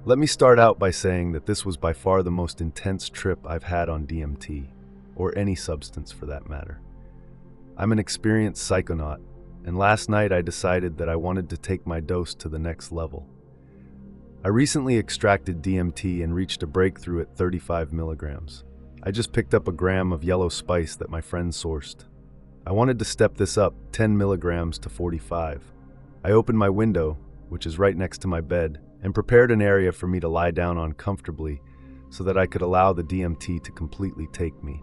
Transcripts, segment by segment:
Let me start out by saying that this was by far the most intense trip I've had on DMT, or any substance for that matter. I'm an experienced psychonaut, and last night I decided that I wanted to take my dose to the next level. I recently extracted DMT and reached a breakthrough at 35 milligrams. I just picked up a gram of yellow spice that my friend sourced. I wanted to step this up 10 milligrams to 45. I opened my window, which is right next to my bed, and prepared an area for me to lie down on comfortably so that I could allow the DMT to completely take me.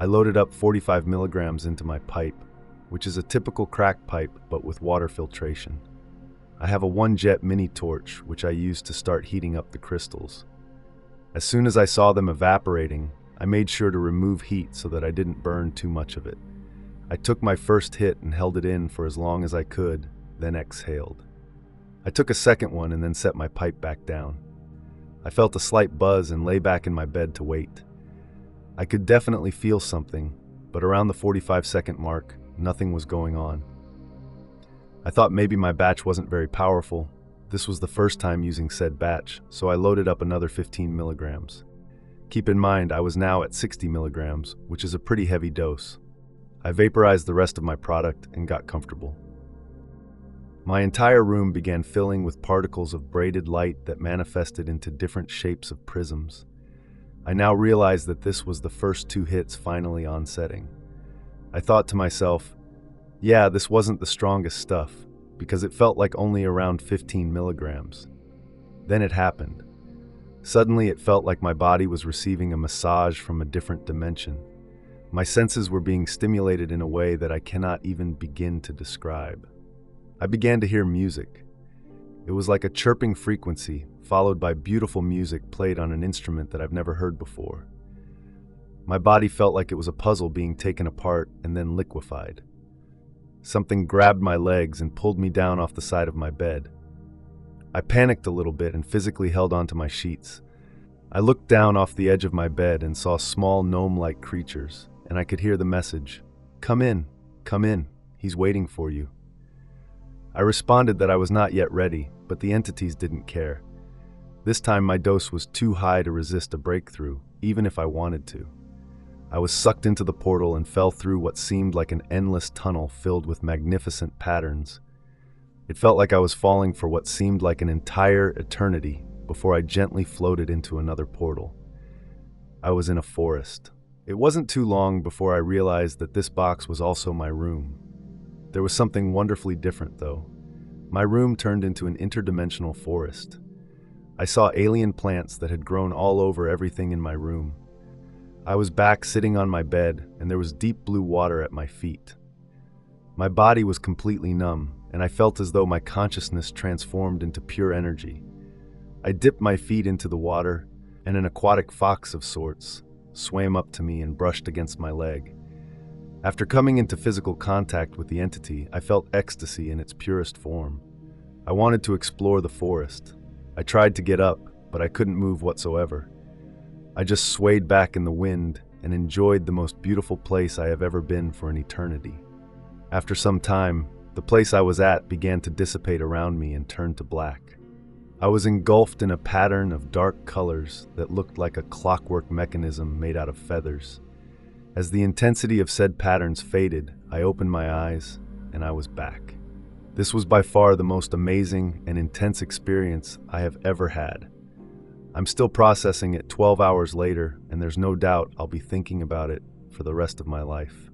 I loaded up 45 milligrams into my pipe, which is a typical crack pipe but with water filtration. I have a one-jet mini torch which I use to start heating up the crystals. As soon as I saw them evaporating, I made sure to remove heat so that I didn't burn too much of it. I took my first hit and held it in for as long as I could, then exhaled. I took a second one and then set my pipe back down. I felt a slight buzz and lay back in my bed to wait. I could definitely feel something, but around the 45-second mark, nothing was going on. I thought maybe my batch wasn't very powerful. This was the first time using said batch, so I loaded up another 15 milligrams. Keep in mind, I was now at 60 milligrams, which is a pretty heavy dose. I vaporized the rest of my product and got comfortable. My entire room began filling with particles of braided light that manifested into different shapes of prisms. I now realized that this was the first 2 hits finally onsetting. I thought to myself, yeah, this wasn't the strongest stuff, because it felt like only around 15 milligrams. Then it happened. Suddenly it felt like my body was receiving a massage from a different dimension. My senses were being stimulated in a way that I cannot even begin to describe. I began to hear music. It was like a chirping frequency, followed by beautiful music played on an instrument that I've never heard before. My body felt like it was a puzzle being taken apart and then liquefied. Something grabbed my legs and pulled me down off the side of my bed. I panicked a little bit and physically held onto my sheets. I looked down off the edge of my bed and saw small gnome-like creatures, and I could hear the message, come in, he's waiting for you." I responded that I was not yet ready, but the entities didn't care. This time my dose was too high to resist a breakthrough, even if I wanted to. I was sucked into the portal and fell through what seemed like an endless tunnel filled with magnificent patterns. It felt like I was falling for what seemed like an entire eternity before I gently floated into another portal. I was in a forest. It wasn't too long before I realized that this box was also my room. There was something wonderfully different, though. My room turned into an interdimensional forest. I saw alien plants that had grown all over everything in my room. I was back sitting on my bed, and there was deep blue water at my feet. My body was completely numb, and I felt as though my consciousness transformed into pure energy. I dipped my feet into the water, and an aquatic fox of sorts swam up to me and brushed against my leg. After coming into physical contact with the entity, I felt ecstasy in its purest form. I wanted to explore the forest. I tried to get up, but I couldn't move whatsoever. I just swayed back in the wind and enjoyed the most beautiful place I have ever been for an eternity. After some time, the place I was at began to dissipate around me and turned to black. I was engulfed in a pattern of dark colors that looked like a clockwork mechanism made out of feathers. As the intensity of said patterns faded, I opened my eyes, and I was back. This was by far the most amazing and intense experience I have ever had. I'm still processing it 12 hours later, and there's no doubt I'll be thinking about it for the rest of my life.